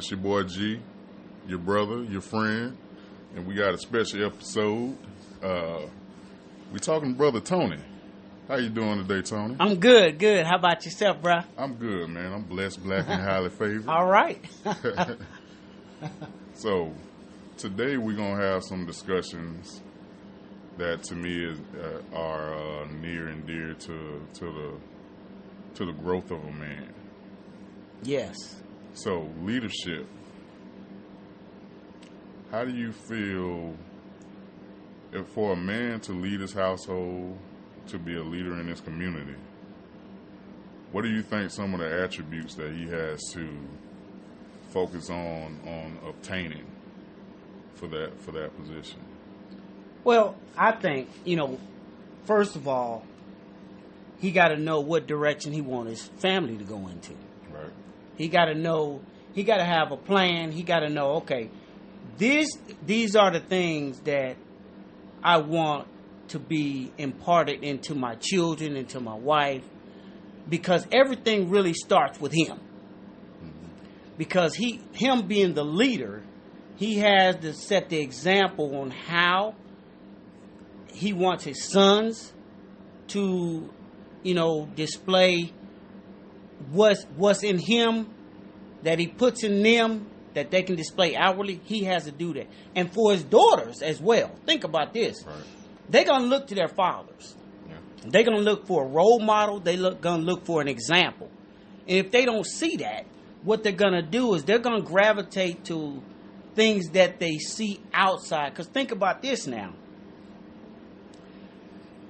It's your boy G, your brother, your friend, and we got a special episode. We talking to Brother Tony. How you doing today, Tony? I'm good. How about yourself, bruh? I'm good, man. I'm blessed, black, and highly favored. All right. So, today we're going to have some discussions that to me are near and dear to the growth of a man. Yes. So, leadership. How do you feel if for a man to lead his household, to be a leader in his community, what do you think some of the attributes that he has to focus on obtaining for that position? Well, I think, first of all, he got to know what direction he wants his family to go into. Right. He got to have a plan. He got to know, okay, these are the things that I want to be imparted into my children, into my wife, because everything really starts with him. Mm-hmm. Because him being the leader, he has to set the example on how he wants his sons to, display what's in him that he puts in them that they can display outwardly. He has to do that. And for his daughters as well. Think about this. Right. They're going to look to their fathers. Yeah. They're going to look for a role model. They're going to look for an example. And if they don't see that, what they're going to do is they're going to gravitate to things that they see outside. Because think about this now.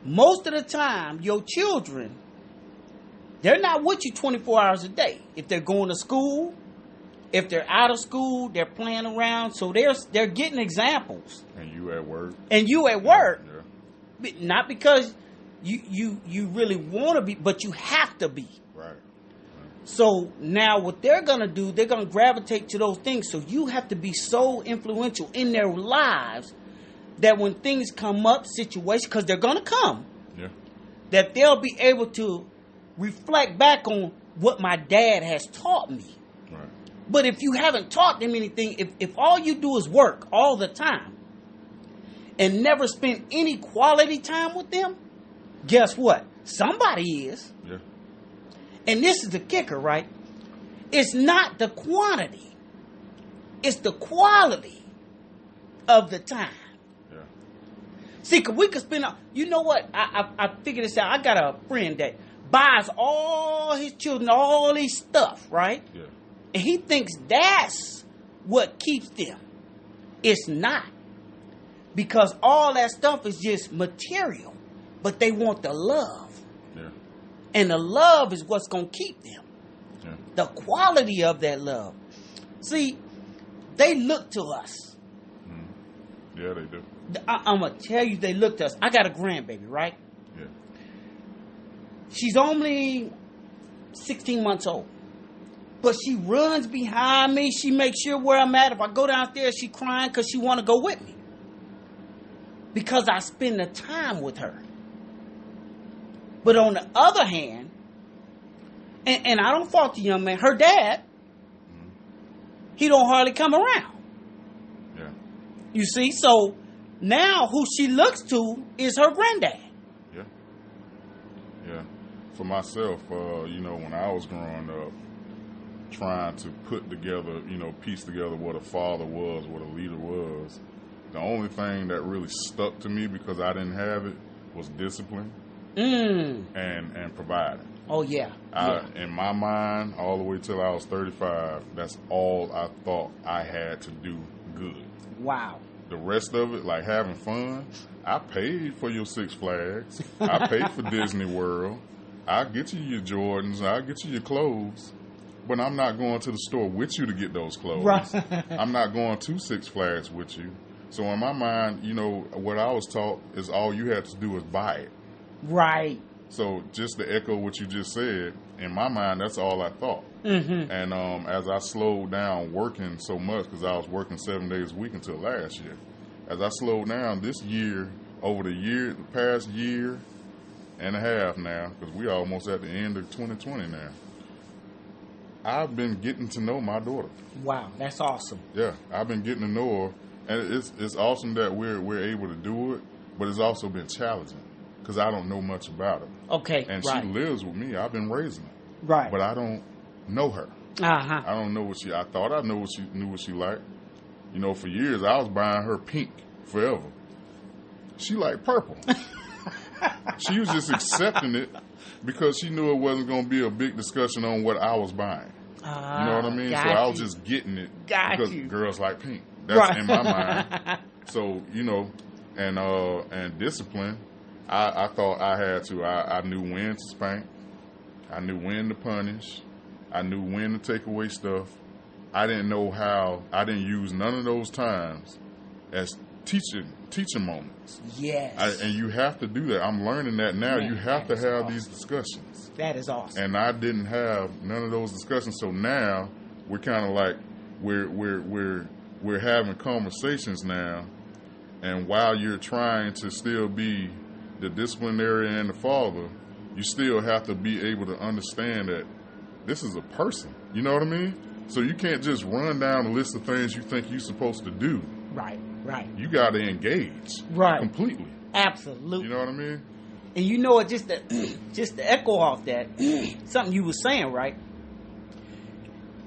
Most of the time, your children, they're not with you 24 hours a day. If they're going to school, if they're out of school, they're playing around. So they're getting examples. And you at work. Yeah. Not because you really want to be, but you have to be. Right. So now what they're going to do, they're going to gravitate to those things. So you have to be so influential in their lives that when things come up, situations, because they're going to come, that they'll be able to reflect back on what my dad has taught me. Right. But if you haven't taught them anything, if all you do is work all the time and never spend any quality time with them, guess what? Somebody is. Yeah. And this is the kicker, right? It's not the quantity. It's the quality of the time. Yeah. See, cause we could spend, you know what? I figured this out. I got a friend that buys all his children all these stuff, right? Yeah. And he thinks that's what keeps them. It's not. Because all that stuff is just material. But they want the love. Yeah. And the love is what's going to keep them. Yeah. The quality of that love. See, they look to us. Mm. Yeah, they do. I'm going to tell you, they look to us. I got a grandbaby, right? Yeah. She's only 16 months old. But she runs behind me. She makes sure where I'm at. If I go downstairs, she crying because she want to go with me. Because I spend the time with her. But on the other hand, and I don't fault the young man, her dad, he don't hardly come around. Yeah. You see? So now who she looks to is her granddad. Yeah. Yeah. For myself, when I was growing up, trying to put together, piece together what a father was, what a leader was, the only thing that really stuck to me because I didn't have it was discipline and providing. Oh, yeah. In my mind, all the way till I was 35, that's all I thought I had to do good. Wow. The rest of it, like having fun, I paid for your Six Flags. I paid for Disney World. I'll get you your Jordans. I'll get you your clothes. But I'm not going to the store with you to get those clothes. Right. I'm not going to Six Flags with you. So in my mind, what I was taught is all you had to do is buy it. Right. So just to echo what you just said, in my mind, that's all I thought. Mm-hmm. And as I slowed down working so much, because I was working 7 days a week until last year, as I slowed down this year, over the past year and a half now, because we almost at the end of 2020 now, I've been getting to know my daughter. Wow, that's awesome. Yeah, I've been getting to know her, and it's awesome that we're able to do it. But it's also been challenging because I don't know much about her. Okay, and right. she lives with me. I've been raising her, Right. but I don't know her. Uh-huh. I don't know what she. I thought I knew what she liked. You know, for years I was buying her pink forever. She liked purple. She was just accepting it because she knew it wasn't going to be a big discussion on what I was buying. You know what I mean? So I was just getting it because girls like pink. That's in my mind. So, you know, and discipline, I thought I had to. I knew when to spank. I knew when to punish. I knew when to take away stuff. I didn't know how. I didn't use none of those times as teaching moments. Yes. And you have to do that. I'm learning that now. Man, you have to have awesome. these discussions. That is awesome. And I didn't have none of those discussions. So now we're kind of like we're having conversations now. And while you're trying to still be the disciplinarian and the father, you still have to be able to understand that this is a person. You know what I mean? So you can't just run down a list of things you think you're supposed to do. Right, right. You got to engage. Right. Completely. Absolutely. You know what I mean? And you know what, just to echo off that, something you were saying, right?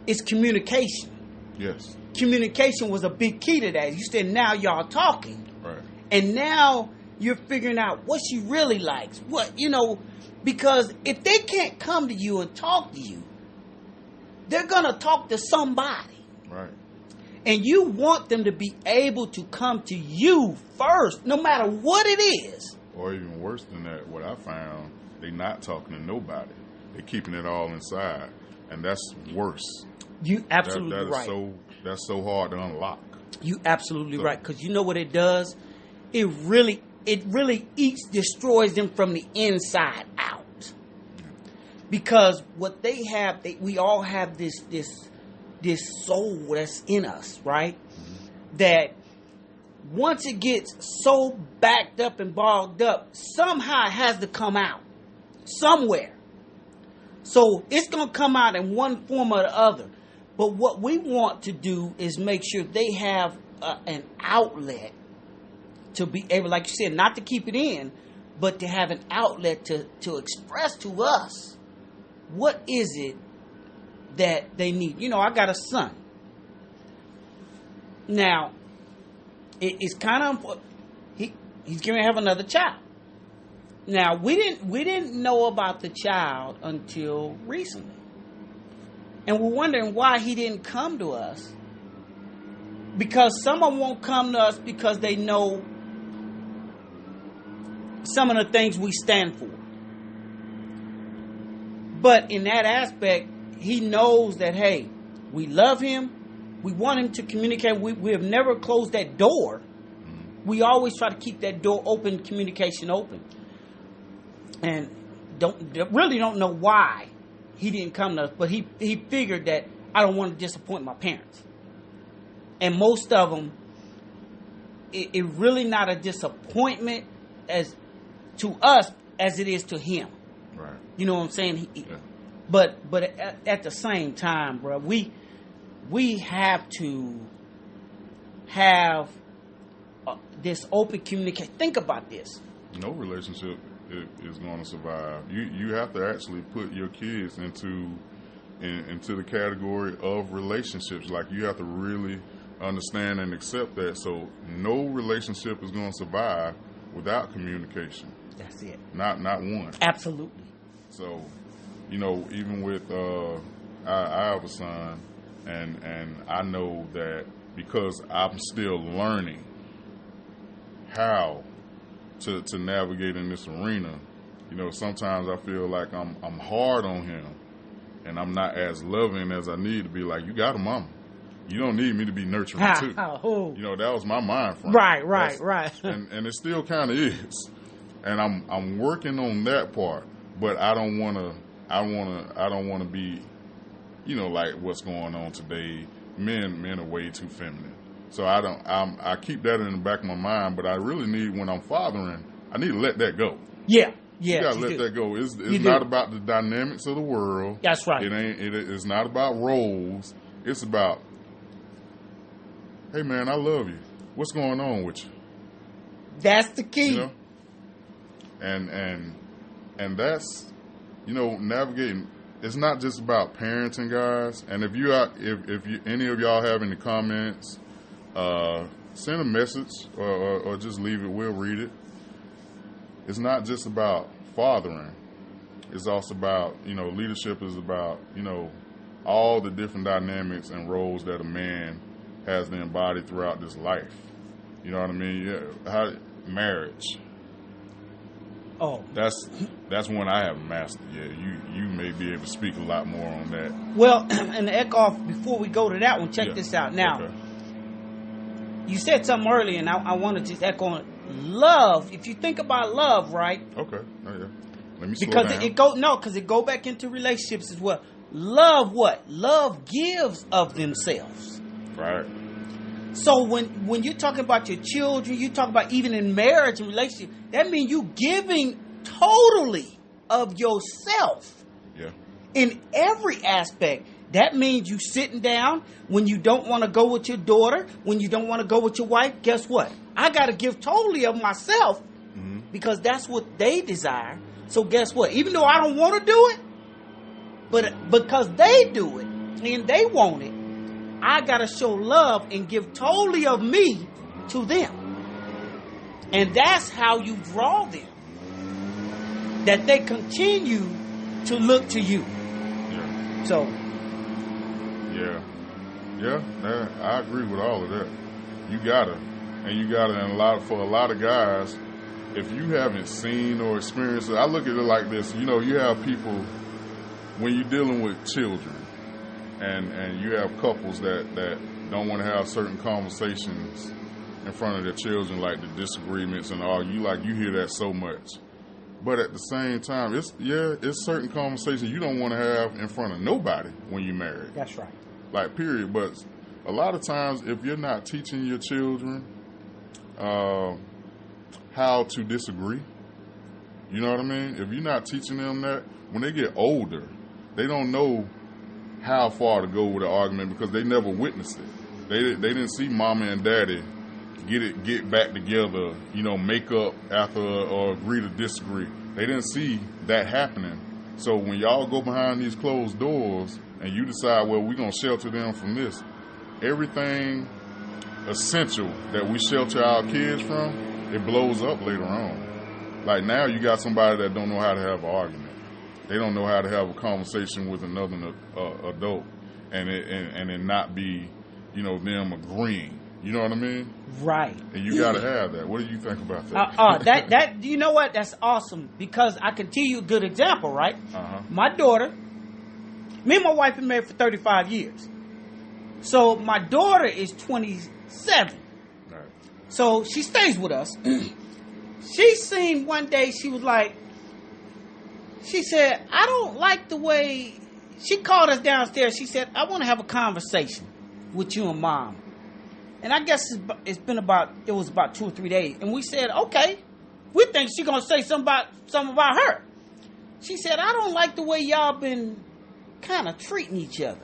It's communication. Yes. Communication was a big key to that. You said now y'all talking. Right. And now you're figuring out what she really likes. What, you know, because if they can't come to you and talk to you, they're going to talk to somebody. Right. And you want them to be able to come to you first, no matter what it is. Or even worse than that, what I found, they not talking to nobody. They're keeping it all inside. And that's worse. You absolutely right. That's so hard to unlock. You absolutely right. Because you know what it does? It really destroys them from the inside out. Because what they have, we all have this soul that's in us, right? Mm-hmm. That once it gets so backed up and bogged up, somehow it has to come out somewhere. So it's going to come out in one form or the other. But what we want to do is make sure they have an outlet to be able, like you said, not to keep it in, but to have an outlet to express to us what is it that they need. You know, I got a son. Now, it's kind of important. He's going to have another child. Now, we didn't know about the child until recently. And we're wondering why he didn't come to us. Because someone won't come to us because they know some of the things we stand for. But in that aspect, he knows that, hey, we love him. We want him to communicate. We have never closed that door. We always try to keep that door open, communication open. And really don't know why he didn't come to us. But he figured that I don't want to disappoint my parents. And most of them, it really not a disappointment as to us as it is to him. Right. You know what I'm saying? Yeah. But at the same time, bro, we have to have this open communication. Think about this. No relationship is going to survive. You have to actually put your kids into the category of relationships. Like, you have to really understand and accept that. So no relationship is going to survive without communication. That's it. Not one. Absolutely. So, you know, even with I have a son, and I know that because I'm still learning how to navigate in this arena. You know, sometimes I feel like I'm hard on him, and I'm not as loving as I need to be. Like, you got a mama. You don't need me to be nurturing too. You know, that was my mind frame. Right. And it still kind of is. And I'm working on that part, but I don't want to be, you know, like what's going on today. Men are way too feminine. So I keep that in the back of my mind, but I really need, when I'm fathering, I need to let that go. Yeah. Yes, you gotta let that go. It's not about the dynamics of the world. That's right. It's not about roles. It's about, hey man, I love you. What's going on with you? That's the key. You know? And that's, navigating. It's not just about parenting, guys. And if any of y'all have any comments, send a message or just leave it. We'll read it. It's not just about fathering. It's also about, leadership is about, all the different dynamics and roles that a man has to embody throughout this life. You know what I mean? Yeah. Marriage. Oh, that's one I haven't mastered yet. You may be able to speak a lot more on that. Well, and to echo off before we go to that one, check this out. Now, you said something earlier, and I want to just echo on love. If you think about love, right? Okay. Oh, yeah. Let me slow down. Because it go back into relationships as well. Love what? Love gives of themselves. Right. So when you're talking about your children, you talk about even in marriage and relationship, that means you giving totally of yourself. Yeah. In every aspect. That means you sitting down when you don't want to go with your daughter, when you don't want to go with your wife. Guess what? I got to give totally of myself because that's what they desire. So guess what? Even though I don't want to do it, but because they do it and they want it, I got to show love and give totally of me to them. And that's how you draw them. That they continue to look to you. Yeah. So. Yeah, I agree with all of that. You gotta, and for a lot of guys, if you haven't seen or experienced it, I look at it like this. You have people, when you're dealing with children, and you have couples that don't want to have certain conversations in front of their children, like the disagreements and all. You hear that so much. But at the same time, it's certain conversations you don't want to have in front of nobody when you're married. That's right. Like, period. But a lot of times, if you're not teaching your children how to disagree, you know what I mean? If you're not teaching them that, when they get older, they don't know how far to go with an argument because they never witnessed it. They didn't see mama and daddy get back together, make up after or agree to disagree. They didn't see that happening. So when y'all go behind these closed doors and you decide, well, we're going to shelter them from this, everything essential that we shelter our kids from, it blows up later on. Like now you got somebody that don't know how to have an argument. They don't know how to have a conversation with another adult and it not be, them agreeing. You know what I mean? Right. And you got to have that. What do you think about that? That you know what? That's awesome because I can tell you a good example, right? My daughter, me and my wife been married for 35 years. So my daughter is 27. Right. So she stays with us. She seen one day, she said, I don't like the way, she called us downstairs. She said, I want to have a conversation with you and mom. And I guess it was about 2 or 3 days. And we said, okay, we think she's going to say something about her. She said, I don't like the way y'all been kind of treating each other.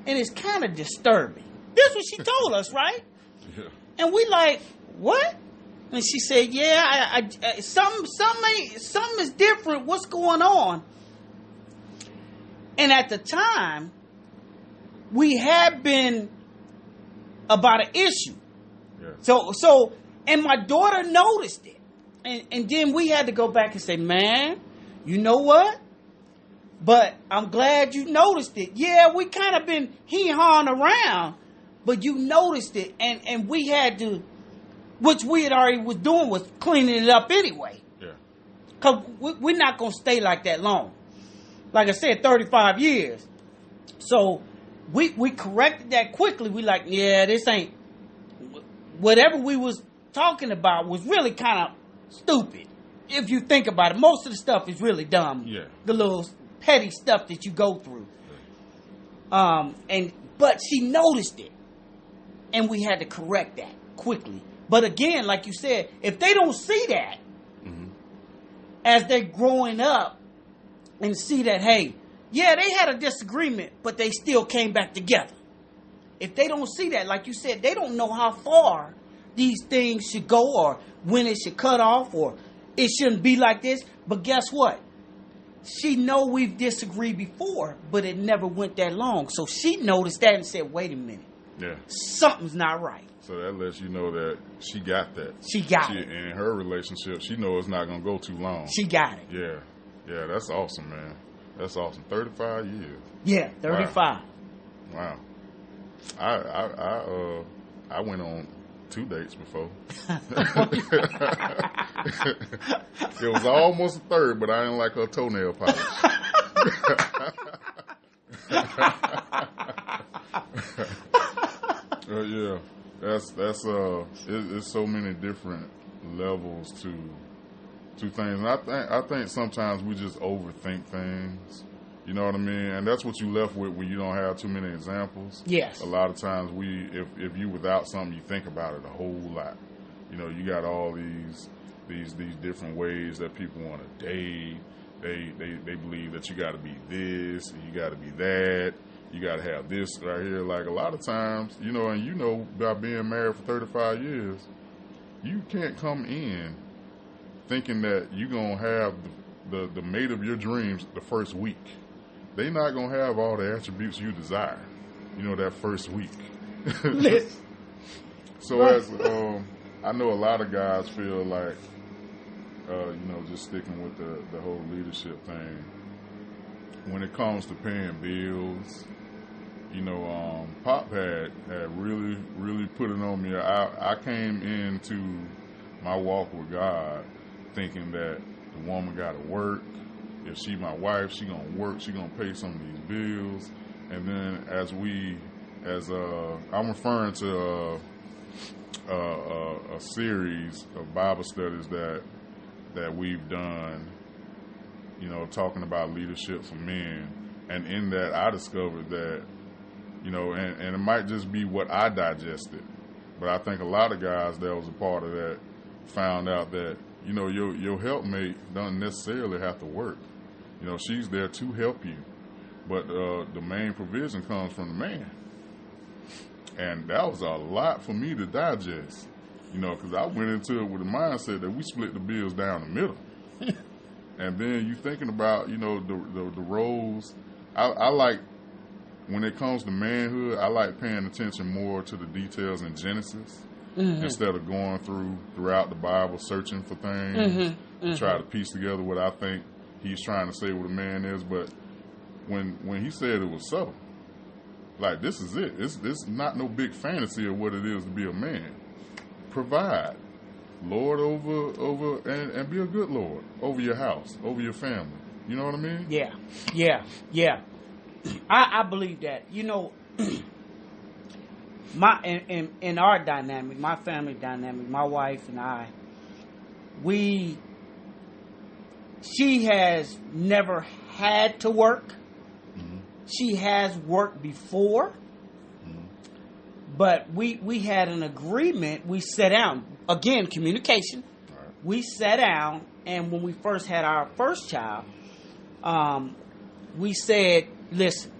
And it's kind of disturbing. This is what she told us, right? Yeah. And we like, what? And she said, yeah, something is different. What's going on? And at the time, we had been about an issue. Yeah. So, and my daughter noticed it. And then we had to go back and say, man, you know what? But I'm glad you noticed it. Yeah, we kind of been hee-hawing around, but you noticed it. And we had to, which we had already was doing was cleaning it up anyway. Yeah. Because we're not going to stay like that long. Like I said, 35 years. So we corrected that quickly. We like, yeah, this ain't, whatever we was talking about was really kind of stupid. If you think about it, most of the stuff is really dumb. Yeah. The little petty stuff that you go through. But she noticed it. And we had to correct that quickly. But again, like you said, if they don't see that, as they're growing up and see that, hey, yeah, they had a disagreement, but they still came back together. If they don't see that, like you said, they don't know how far these things should go or when it should cut off or it shouldn't be like this. But guess what? She know we've disagreed before, but it never went that long. So she noticed that and said, wait a minute. Yeah. Something's not right. So that lets you know that she got that. She got it. And in her relationship, she knows it's not going to go too long. She got it. Yeah. Yeah, that's awesome, man. That's awesome. 35 years. Yeah, 35. Wow. I went on 2 dates before. It was almost a third, but I didn't like her toenail polish. Yeah, it's so many different levels to things, and I think sometimes we just overthink things. You know what I mean? And that's what you left with when you don't have too many examples. Yes. A lot of times if you without something, you think about it a whole lot. You know, you got all these different ways that people want to date. They believe that you got to be this, and you got to be that. You got to have this right here. Like a lot of times, you know, and you know, by being married for 35 years, you can't come in thinking that you're going to have the mate of your dreams the first week. They're not going to have all the attributes you desire, you know, that first week. So as I know a lot of guys feel like, you know, just sticking with the whole leadership thing, when it comes to paying bills, you know, Pop had really, really put it on me. I came into my walk with God thinking that the woman got to work. If she my wife, she gonna work. She gonna pay some of these bills. And then as I'm referring to a series of Bible studies that we've done, you know, talking about leadership for men. And in that, I discovered that, you know, and it might just be what I digested, but I think a lot of guys that was a part of that found out that, you know, your helpmate doesn't necessarily have to work. You know, she's there to help you, but the main provision comes from the man. And that was a lot for me to digest, you know, because I went into it with the mindset that we split the bills down the middle. And then you thinking about, you know, the roles. I like, when it comes to manhood, I like paying attention more to the details in Genesis. Mm-hmm. Instead of going throughout the Bible searching for things to try to piece together what I think he's trying to say what a man is. But when he said it was subtle, like, this is it. It's not no big fantasy of what it is to be a man. Provide, Lord over and be a good Lord over your house, over your family. You know what I mean? Yeah. I believe that. You know, in our dynamic, my family dynamic, my wife and I, she has never had to work. Mm-hmm. She has worked before, but we had an agreement. We sat down, again, communication. Right. We sat down, and when we first had our first child, we said, listen,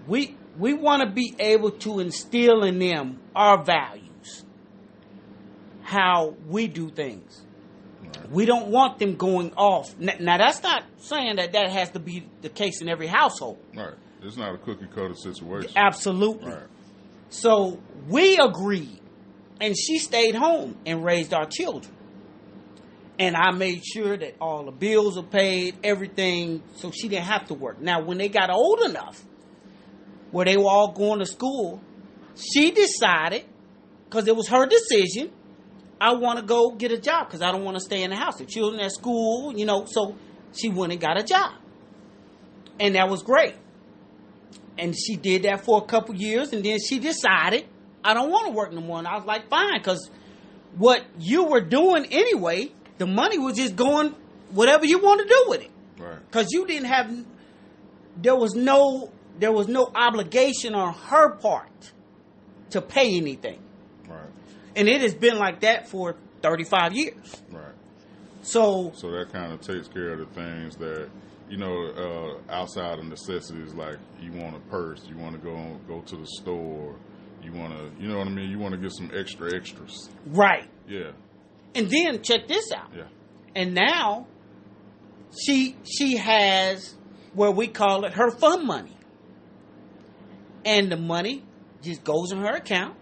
we want to be able to instill in them our values, how we do things. Right. We don't want them going off. Now, that's not saying that has to be the case in every household. Right. It's not a cookie-cutter situation. Absolutely. Right. So we agreed, and she stayed home and raised our children. And I made sure that all the bills are paid, everything, so she didn't have to work. Now, when they got old enough, where they were all going to school, she decided, because it was her decision, I want to go get a job because I don't want to stay in the house. The children at school, you know, so she went and got a job. And that was great. And she did that for a couple years, and then she decided, I don't want to work no more. And I was like, fine, because what you were doing anyway, the money was just going whatever you want to do with it. Right. Because you didn't have, there was no obligation on her part to pay anything. Right. And it has been like that for 35 years. Right. So that kind of takes care of the things that, outside of necessities, like you want a purse, you want to go to the store, you want to, you know what I mean? You want to get some extras. Right. Yeah. And then check this out. Yeah. And now she has what we call it her fun money. And the money just goes in her account.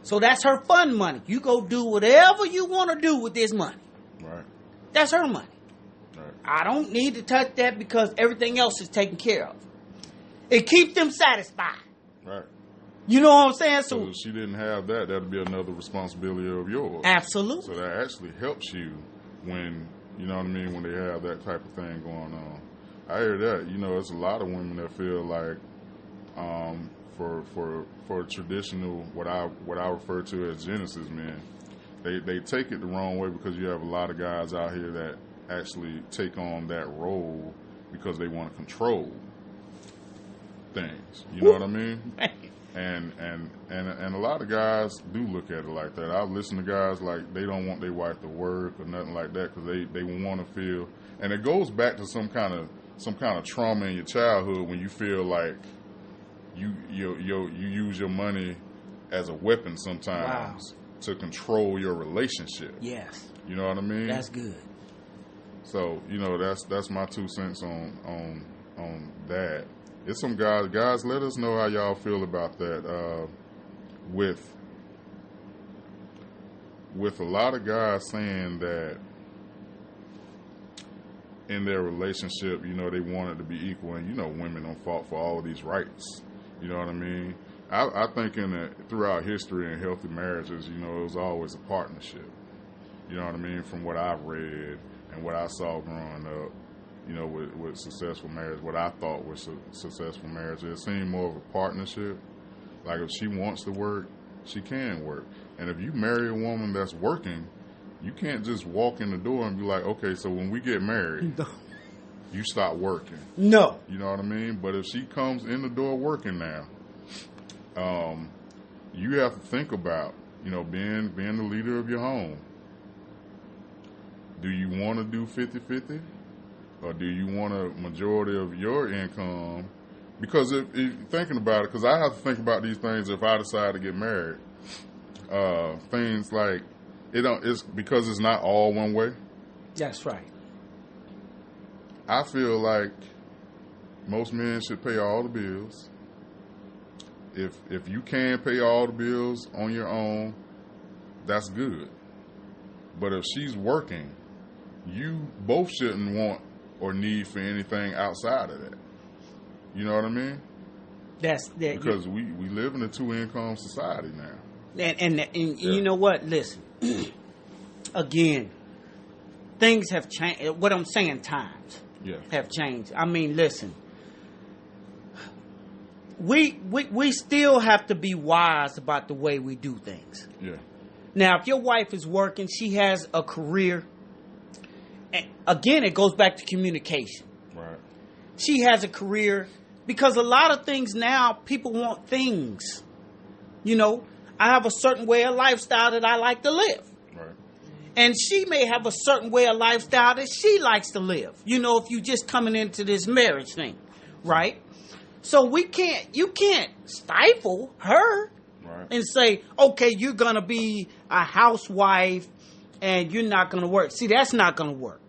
So that's her fun money. You go do whatever you want to do with this money. Right. That's her money. Right. I don't need to touch that because everything else is taken care of. It keeps them satisfied. Right. You know what I'm saying? So if she didn't have that, that'd be another responsibility of yours. Absolutely. So that actually helps you when, you know what I mean, when they have that type of thing going on. I hear that. It's a lot of women that feel like for traditional, what I refer to as Genesis men, they take it the wrong way because you have a lot of guys out here that actually take on that role because they want to control things. You know what I mean? And a lot of guys do look at it like that. I've listened to guys like they don't want their wife to work or nothing like that because they want to feel. And it goes back to some kind of trauma in your childhood when you feel like you use your money as a weapon sometimes to control your relationship. Yes. You know what I mean? That's good. So that's my 2 cents on that. It's some guys. Let us know how y'all feel about that. With a lot of guys saying that in their relationship, they want it to be equal, and women don't fought for all of these rights. You know what I mean? I think throughout history in healthy marriages, it was always a partnership. You know what I mean? From what I've read and what I saw growing up. With successful marriage, what I thought was successful marriage, it seemed more of a partnership. Like if she wants to work, she can work. And if you marry a woman that's working, you can't just walk in the door and be like, okay, so when we get married, you stop working. No. You know what I mean? But if she comes in the door working now, you have to think about, being the leader of your home. Do you want to do 50-50? Or do you want a majority of your income? Because if thinking about it, because I have to think about these things if I decide to get married. Things like it's because it's not all one way. That's right. I feel like most men should pay all the bills. If you can pay all the bills on your own, that's good. But if she's working, you both shouldn't want or need for anything outside of that. You know what I mean? That's that. Because we live in a 2-income society now. And you know what? Listen, again, things have changed. What I'm saying, times have changed. I mean, listen, we still have to be wise about the way we do things. Yeah. Now, if your wife is working, she has a career. Again, it goes back to communication. Right. She has a career because a lot of things now, people want things. I have a certain way of lifestyle that I like to live. Right. And she may have a certain way of lifestyle that she likes to live. If you just coming into this marriage thing, right? So you can't stifle her and say, okay, you're going to be a housewife and you're not going to work. See, that's not going to work.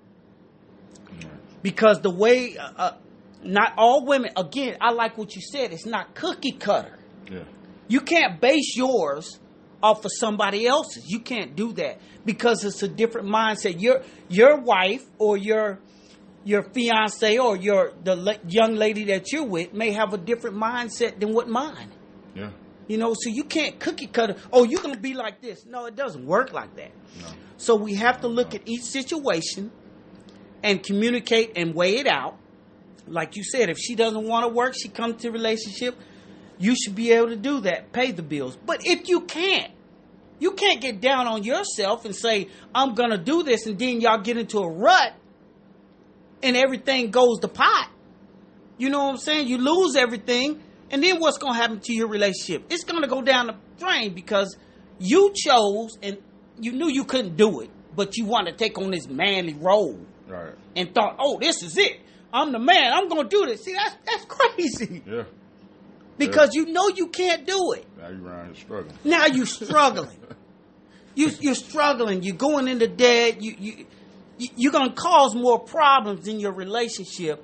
Because the way, not all women, again, I like what you said, it's not cookie cutter. Yeah. You can't base yours off of somebody else's. You can't do that because it's a different mindset. Your wife or your fiance or the young lady that you're with may have a different mindset than what mine. Yeah. So you can't cookie cutter. Oh, you're going to be like this. No, it doesn't work like that. No. So we have to look at each situation and communicate and weigh it out. Like you said, if she doesn't want to work, she comes to a relationship, you should be able to do that, pay the bills. But if you can't get down on yourself and say, I'm going to do this, and then y'all get into a rut and everything goes to pot. You know what I'm saying? You lose everything, and then what's going to happen to your relationship? It's going to go down the drain because you chose and you knew you couldn't do it. but you want to take on this manly role. Right. And thought, oh, this is it. I'm the man. I'm going to do this. See, that's crazy. Yeah. Because you know you can't do it. Now you around here struggling. Now you're struggling. You're struggling. You're going into debt. You're going to cause more problems in your relationship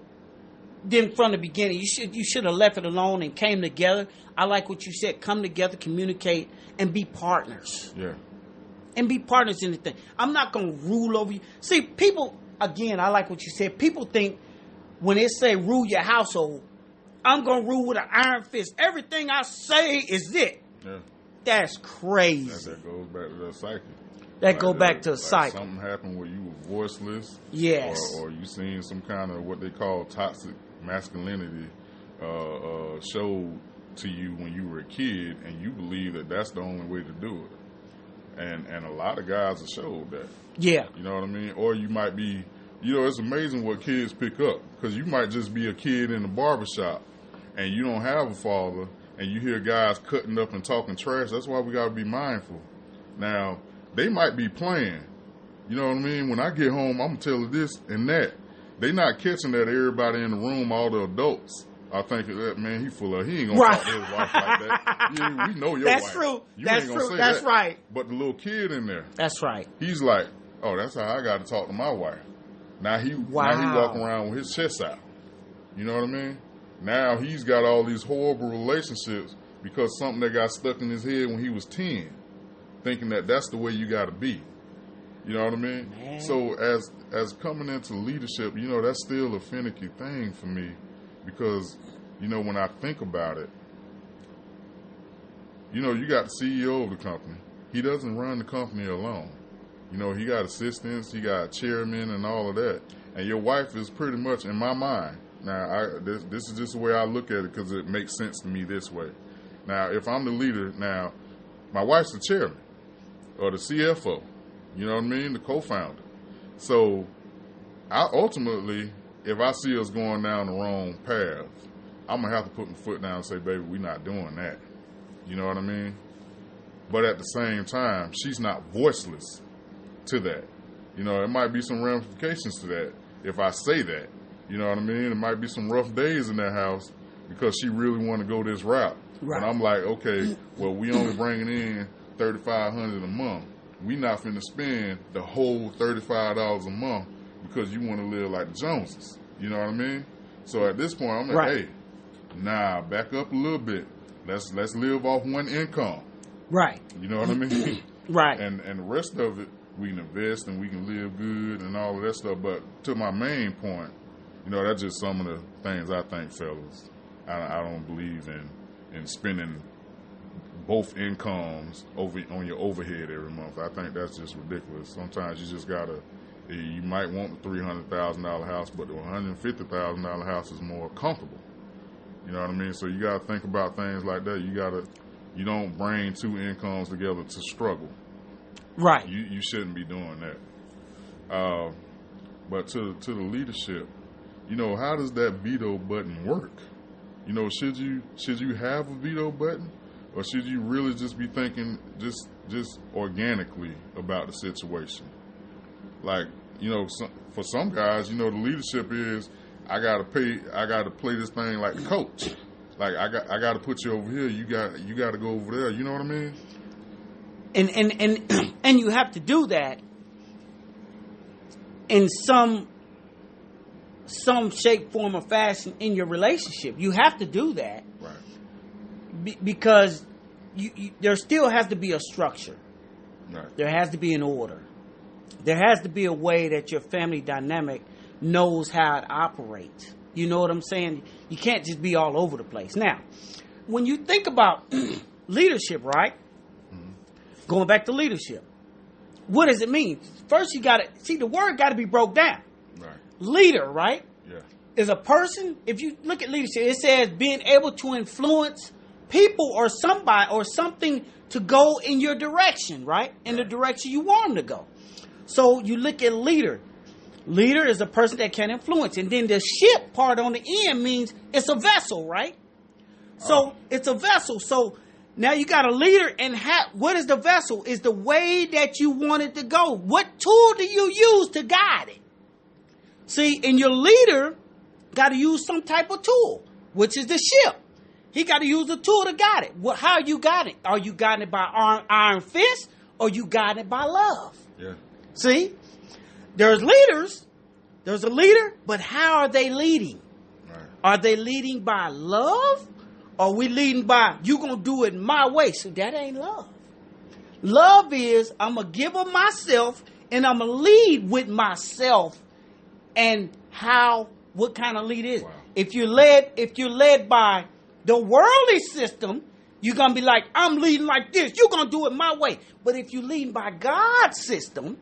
than from the beginning. You should have left it alone and came together. I like what you said. Come together, communicate, and be partners. Yeah. And be partners in the thing. I'm not going to rule over you. See, people, again, I like what you said. People think when they say rule your household, I'm going to rule with an iron fist. Everything I say is it. Yeah. That's crazy. That goes back to the psyche. That go back to a cycle. Something happened where you were voiceless. Yes. Or you seen some kind of what they call toxic masculinity showed to you when you were a kid, and you believe that that's the only way to do it. And a lot of guys have showed that. Yeah. You know what I mean? Or you might be, it's amazing what kids pick up, because you might just be a kid in the barbershop and you don't have a father, and you hear guys cutting up and talking trash. That's why we got to be mindful. Now, they might be playing. You know what I mean? When I get home, I'm going to tell her this and that. They not catching that everybody in the room, all the adults, are thinking that, man, he full of, he ain't going to talk to his wife like that. Yeah, we know your that's wife. True. You that's ain't gonna true. say That's that. right. But the little kid in there, that's right. He's like, oh, that's how I got to talk to my wife. Now he walking around with his chest out. You know what I mean? Now he's got all these horrible relationships because something that got stuck in his head when he was 10, thinking that that's the way you got to be. You know what I mean? Man. So as coming into leadership, that's still a finicky thing for me, because, when I think about it, you got the CEO of the company. He doesn't run the company alone. He got assistants, he got chairmen and all of that. And your wife is pretty much, in my mind, now this is just the way I look at it, because it makes sense to me this way. Now, if I'm the leader, now, my wife's the chairman or the CFO, you know what I mean, the co-founder. So, ultimately, if I see us going down the wrong path, I'm going to have to put my foot down and say, baby, we're not doing that. You know what I mean? But at the same time, she's not voiceless to that. There might be some ramifications to that if I say that. You know what I mean? There might be some rough days in that house because she really want to go this route. Right. And I'm like, okay, well, we only bringing in $3,500 a month. We not finna spend the whole $35 a month because you want to live like the Joneses. You know what I mean? So at this point, I'm like, right. Hey, back up a little bit. Let's live off one income. Right. You know what I mean? Right. And the rest of it, we can invest and we can live good and all of that stuff. But to my main point, that's just some of the things I think, fellas. I don't believe in spending both incomes on your overhead every month. I think that's just ridiculous. Sometimes you just gotta. You might want the $300,000 house, but the $150,000 house is more comfortable. You know what I mean? So you gotta think about things like that. You don't bring two incomes together to struggle. Right. You shouldn't be doing that. But to the leadership, how does that veto button work? Should you have a veto button, or should you really just be thinking just organically about the situation? Like, for some guys, the leadership is I gotta play this thing like the coach. Like I gotta put you over here. You got to go over there. You know what I mean? And you have to do that in some shape, form, or fashion in your relationship. You have to do that, right? Because there still has to be a structure. Right. There has to be an order. There has to be a way that your family dynamic knows how it operates. You know what I'm saying? You can't just be all over the place. Now, when you think about leadership, right? Mm-hmm. Going back to leadership, what does it mean? First, you got to see the word got to be broke down. Right. Leader, right? Yeah. Is a person. If you look at leadership, it says being able to influence people or somebody or something to go in your direction, right? In the direction you want them to go. So you look at leader. Leader is a person that can influence. And then the ship part on the end means it's a vessel, right? So it's a vessel. So Now you got a leader, and what is the vessel? Is the way that you want it to go. What tool do you use to guide it? See, and your leader got to use some type of tool, which is the ship. He got to use a tool to guide it. Well, how you guiding it? Are you guiding it by iron fist, or you guiding it by love? Yeah. See, there's leaders. There's a leader, but how are they leading? Right. Are they leading by love? Or are we leading by, you going to do it my way? So that ain't love. Love is, I'm going to give of myself, and I'm going to lead with myself. And what kind of lead is? Wow. If you're led by the worldly system, you're going to be like, I'm leading like this. You're going to do it my way. But if you're leading by God's system,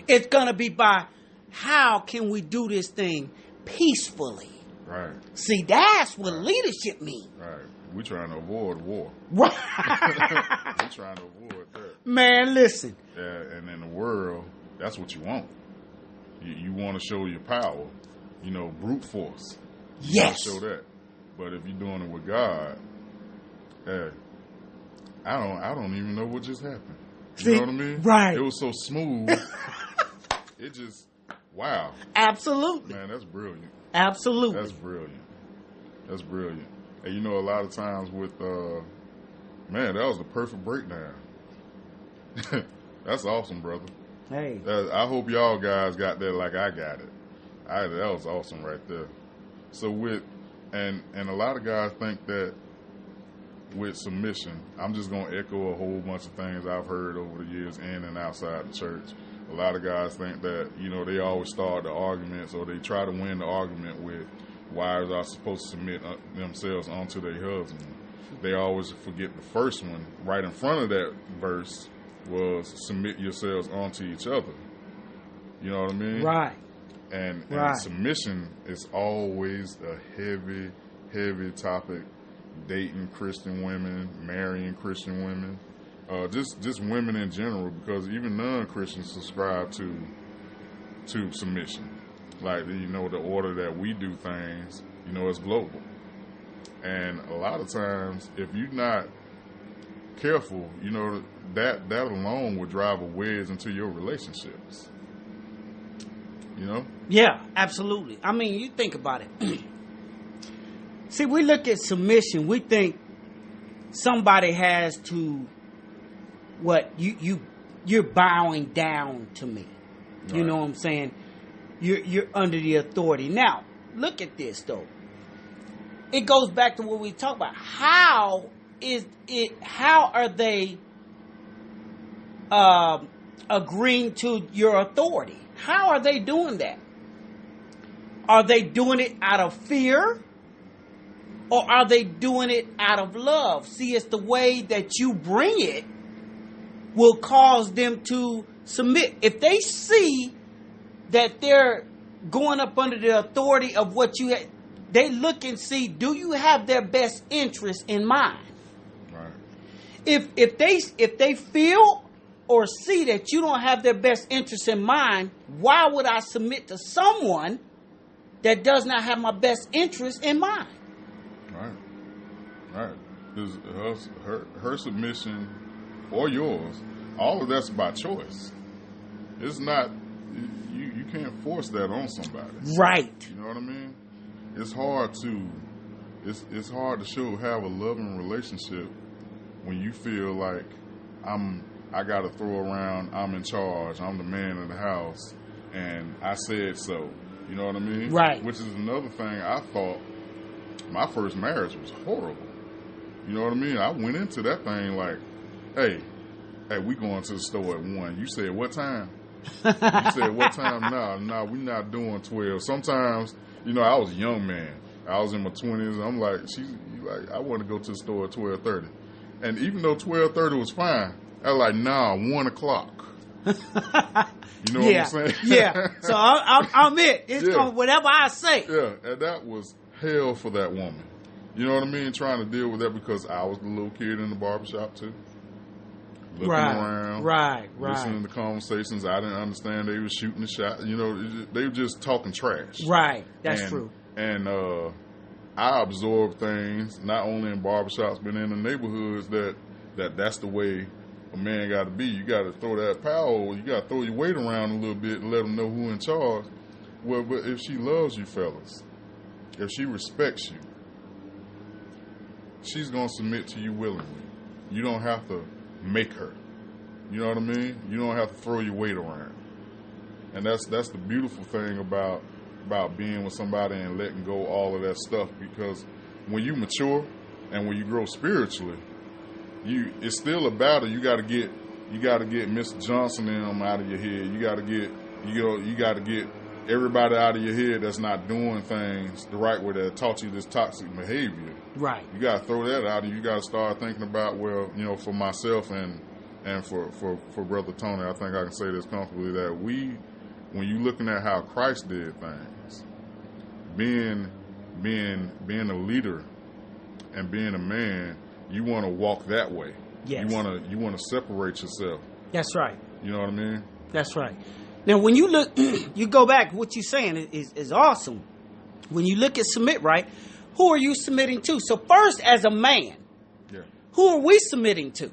it's going to be by, how can we do this thing peacefully? Right. See, that's what leadership means. Right. We're trying to avoid war. Right. We're trying to avoid that. Man, listen. Yeah, and in the world, that's what you want. You want to show your power. Brute force. You want to show that. But if you're doing it with God, hey, I don't even know what just happened. You know what I mean? Right. It was so smooth. It just, wow. Absolutely. Man, that's brilliant. Absolutely. That's brilliant. That's brilliant. And a lot of times with, man, that was the perfect breakdown. That's awesome, brother. Hey. I hope y'all guys got that like I got it. That was awesome right there. So and a lot of guys think that with submission, I'm just going to echo a whole bunch of things I've heard over the years in and outside the church. A lot of guys think that, they always start the arguments, or they try to win the argument with wives are supposed to submit themselves onto their husband. They always forget the first one right in front of that verse was submit yourselves onto each other. You know what I mean? Right. And submission is always a heavy, heavy topic. Dating Christian women, marrying Christian women. Just women in general, because even non-Christians subscribe to submission. Like, the order that we do things, it's global. And a lot of times, if you're not careful, that alone will drive a wedge into your relationships. Yeah, absolutely. I mean, you think about it. See, we look at submission, we think somebody has to, you're bowing down to me. You know what I'm saying? You're under the authority. Now, look at this though. It goes back to what we talked about. How are they agreeing to your authority? How are they doing that? Are they doing it out of fear? Or are they doing it out of love? See, it's the way that you bring it will cause them to submit. If they see that they're going up under the authority of what you have, they look and see, do you have their best interest in mind? Right. If they feel or see that you don't have their best interest in mind, why would I submit to someone that does not have my best interest in mind? Right. Because her submission or yours, all of that's by choice. It's not, you can't force that on somebody. Right. You know what I mean? It's hard to have a loving relationship when you feel like I got to throw around, I'm in charge, I'm the man of the house, and I said so. You know what I mean? Right. Which is another thing I thought. My first marriage was horrible. You know what I mean? I went into that thing like, hey, we going to the store at 1. You said what time? You said what time? Nah, we not doing 12. Sometimes, I was a young man. I was in my 20s. I'm like, I want to go to the store at 12:30. And even though 12:30 was fine, I was like, nah, 1 o'clock. You know what I'm saying? Yeah. So I'm it. It's going whatever I say. Yeah, and that was hell for that woman. You know what I mean? Trying to deal with that because I was the little kid in the barbershop too. Looking around, listening to conversations. I didn't understand they were shooting the shot. They were just talking trash. Right, that's true. And I absorb things not only in barbershops but in the neighborhoods that's the way a man got to be. You got to throw that power. You got to throw your weight around a little bit and let them know who in charge. Well, but if she loves you, fellas, if she respects you, she's gonna submit to you willingly. You don't have to make her. You know what I mean? You don't have to throw your weight around. And that's the beautiful thing about being with somebody and letting go all of that stuff, because when you mature and when you grow spiritually, it's still a battle. You gotta get Mr. Johnson and them out of your head. You gotta get everybody out of your head that's not doing things the right way, that taught you this toxic behavior. Right. You gotta throw that out, and you gotta start thinking about, well, for myself and for Brother Tony, I think I can say this comfortably, that when you looking at how Christ did things, being a leader and being a man, you want to walk that way. Yes. You want to separate yourself. That's right. You know what I mean? That's right. Now, when you look, you go back, what you're saying is awesome. When you look at submit, right, who are you submitting to? So first, as a man, who are we submitting to?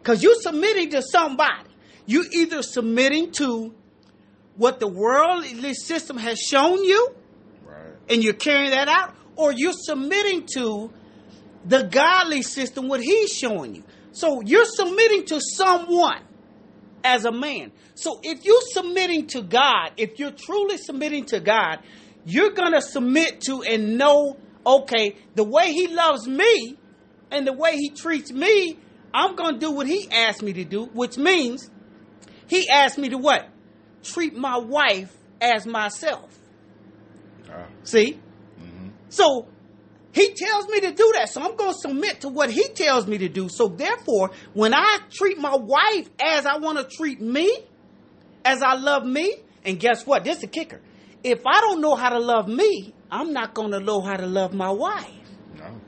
Because you're submitting to somebody. You either submitting to what the worldly system has shown you, right, and you're carrying that out, or you're submitting to the godly system, what he's showing you. So you're submitting to someone as a man. So if you're submitting to God, if you're truly submitting to God, you're going to submit to and know, okay, the way he loves me and the way he treats me, I'm going to do what he asked me to do, which means he asked me to what? Treat my wife as myself. See? Mm-hmm. So he tells me to do that. So I'm going to submit to what he tells me to do. So therefore, when I treat my wife as I want to treat me, as I love me, and guess what? This is the kicker. If I don't know how to love me, I'm not going to know how to love my wife. No.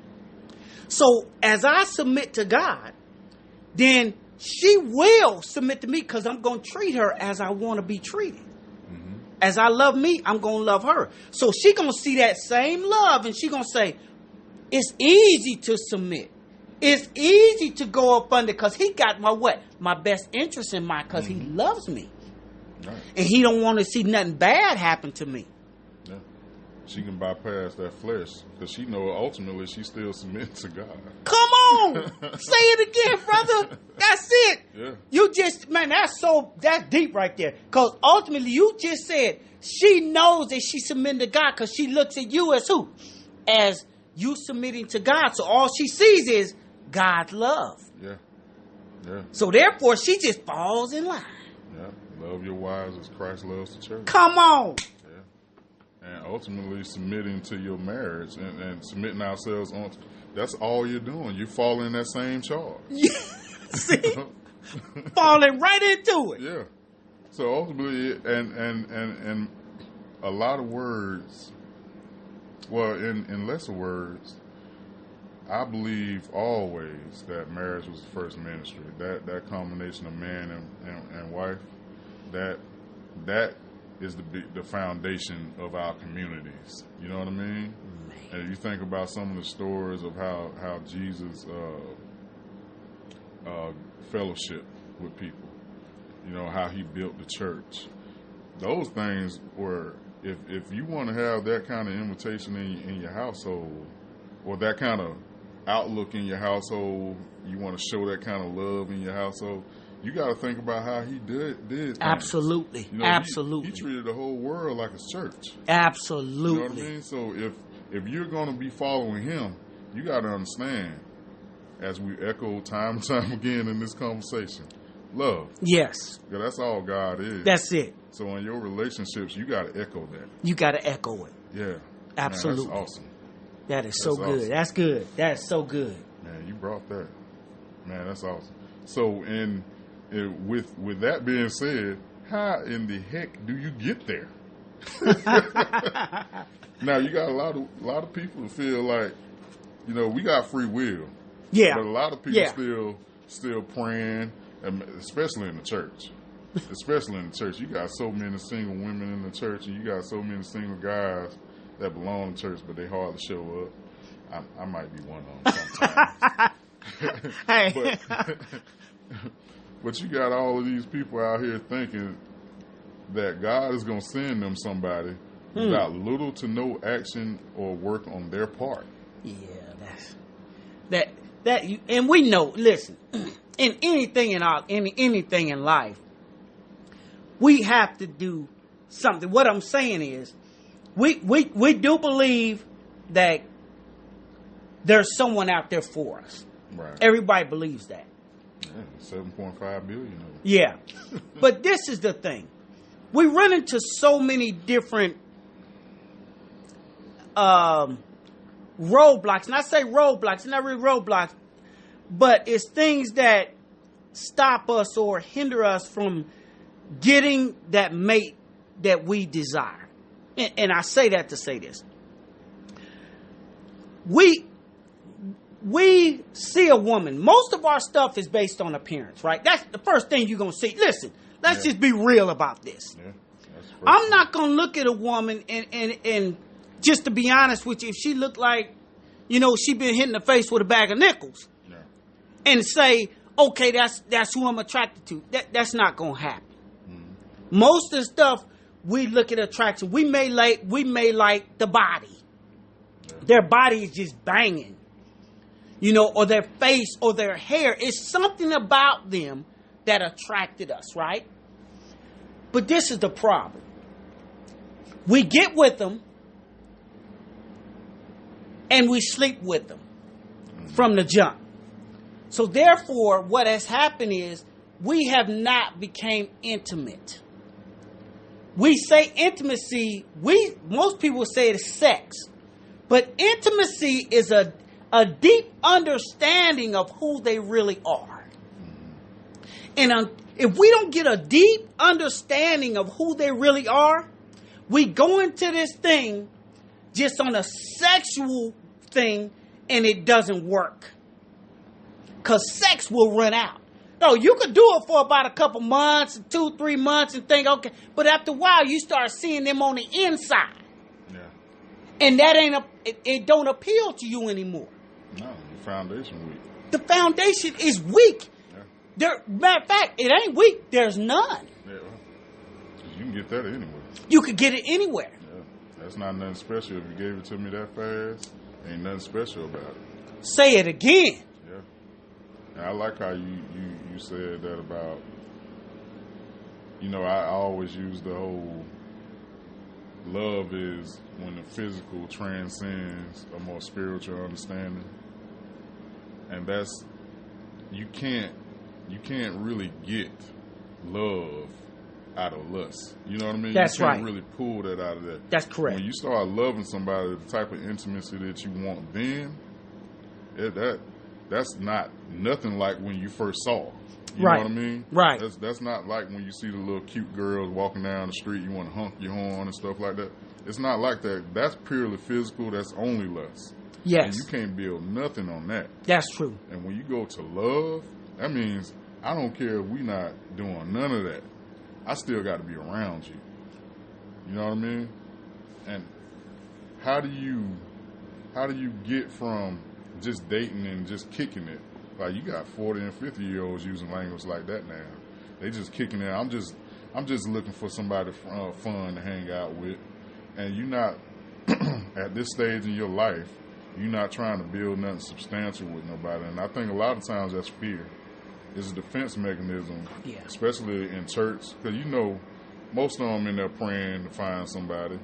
So as I submit to God, then she will submit to me, because I'm going to treat her as I want to be treated. Mm-hmm. As I love me, I'm going to love her. So she going to see that same love, and she going to say, it's easy to submit. It's easy to go up under, because he got my what? My best interest in mind, because he loves me. Right. And he don't want to see nothing bad happen to me. Yeah. She can bypass that flesh, because she know ultimately she still submits to God. Come on! Say it again, brother. That's it. Yeah. You just, man, that's deep right there. Because ultimately you just said she knows that she's submitting to God, because she looks at you as who? As you submitting to God. So all she sees is God's love. Yeah. Yeah. So therefore she just falls in line. Yeah. Love your wives as Christ loves the church. Come on. Yeah. And ultimately submitting to your marriage and submitting ourselves on. That's all you're doing. You fall in that same charge. See? Falling right into it. Yeah. So ultimately, and a lot of words, well, in lesser words, I believe always that marriage was the first ministry. That combination of man and wife, that is the foundation of our communities. You know what I mean? And you think about some of the stories of how Jesus fellowship with people. You know, how he built the church. Those things were, if you want to have that kind of invitation in your household, or that kind of outlook in your household, you want to show that kind of love in your household, you got to think about how he did things. Absolutely. You know, absolutely. He treated the whole world like a church. Absolutely. You know what I mean? So if you're going to be following him, you got to understand, as we echo time and time again in this conversation, love. Yes. Yeah, that's all God is. That's it. So in your relationships, you got to echo that. You got to echo it. Yeah. Absolutely. Man, that's awesome. That is so good. Awesome. That's good. That's so good. Man, you brought that. Man, that's awesome. So with that being said, how in the heck do you get there? Now you got a lot of people who feel like, you know, we got free will. Yeah. But a lot of people still praying, especially in the church. Especially in the church. You got so many single women in the church, and you got so many single guys that belong to church, but they hardly show up. I might be one of them sometimes. Hey. But you got all of these people out here thinking that God is going to send them somebody without little to no action or work on their part. Yeah, and we know. Listen, in anything in life, we have to do something. What I'm saying is, we do believe that there's someone out there for us. Right. Everybody believes that. Yeah, 7.5 billion. Yeah, but this is the thing: we run into so many different roadblocks, and I say roadblocks, not really roadblocks, but it's things that stop us or hinder us from getting that mate that we desire. And I say that to say this. We see a woman. Most of our stuff is based on appearance, right? That's the first thing you're going to see. Listen, let's just be real about this. Yeah, I'm not going to look at a woman and just to be honest with you, if she looked like, she been hit in the face with a bag of nickels, and say, okay, that's who I'm attracted to. That's not going to happen. Mm-hmm. Most of the stuff we look at attraction, we may like the body. Yeah. Their body is just banging. Or their face or their hair. It's something about them that attracted us, right? But this is the problem. We get with them and we sleep with them from the jump. So therefore, what has happened is we have not become intimate. We say intimacy, most people say it's sex. But intimacy is a deep understanding of who they really are. And if we don't get a deep understanding of who they really are, we go into this thing just on a sexual thing and it doesn't work. Because sex will run out. No, you could do it for about a couple months, 2-3 months and think, okay. But after a while, you start seeing them on the inside. Yeah. And that it don't appeal to you anymore. No, the foundation weak. The foundation is weak. Yeah. Matter of fact, it ain't weak. There's none. Yeah, you can get that anywhere. You could get it anywhere. Yeah, that's not nothing special. If you gave it to me that fast, ain't nothing special about it. Say it again. Yeah, and I like how you said that about. I always use the whole. Love is when the physical transcends a more spiritual understanding. And that's you can't really get love out of lust. You know what I mean? That's right. You can't really pull that out of that. That's correct. When you start loving somebody, the type of intimacy that you want then, that's not nothing like when you first saw. You know what I mean? Right. That's not like when you see the little cute girls walking down the street, you want to honk your horn and stuff like that. It's not like that. That's purely physical. That's only lust. Yes. And you can't build nothing on that. That's true. And when you go to love, that means I don't care if we not doing none of that. I still got to be around you. You know what I mean? And how do you get from just dating and just kicking it? Like you got 40 and 50-year-olds using language like that now. They just kicking it. I'm just looking for somebody fun to hang out with. And you're not at this stage in your life, you're not trying to build nothing substantial with nobody. And I think a lot of times that's fear. It's a defense mechanism, especially in church. Because most of them in there praying to find somebody.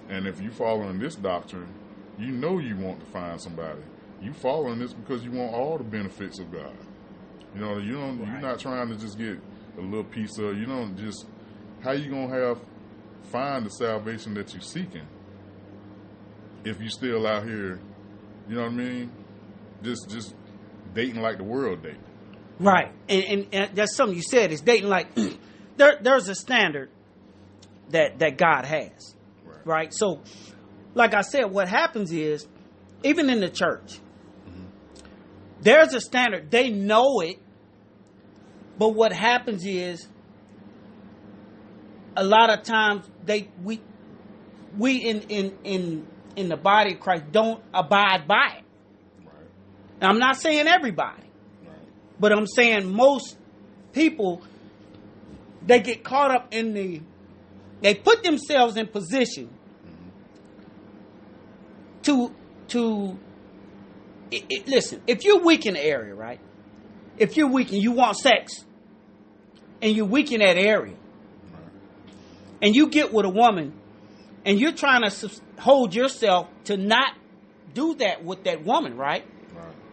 And if you following this doctrine, you want to find somebody. You following this because you want all the benefits of God. You're not trying to just get a little piece of. You don't just. How you gonna find the salvation that you're seeking if you still out here? You know what I mean? Just dating like the world date. Right, and that's something you said. Is dating like there's a standard that God has, right? So, like I said, what happens is even in the church. There's a standard. They know it. But what happens is a lot of times we in the body of Christ don't abide by it. Now, I'm not saying everybody, Right. but I'm saying most people, they get caught up they put themselves in position to listen, if you're weak in the area, right? If you're weak and you want sex, and you're weak in that area, and you get with a woman, and you're trying to hold yourself to not do that with that woman, right?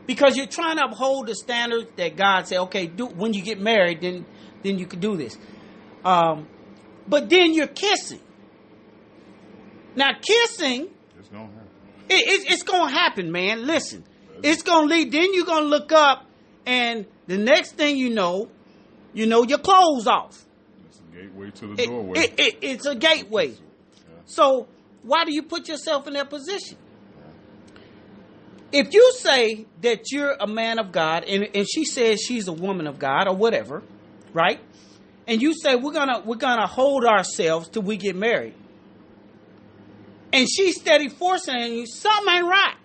Because you're trying to uphold the standards that God said, okay, when you get married, then you can do this. But then you're kissing. Now, kissing, it's gonna happen. It's gonna happen, man. Listen, it's gonna lead. Then you're gonna look up, and the next thing you know, your clothes off. It's a gateway to the doorway. It's a gateway. Yeah. So why do you put yourself in that position? If you say that you're a man of God, and she says she's a woman of God or whatever, right? And you say we're gonna hold ourselves till we get married, and she's steady forcing on you, something ain't right.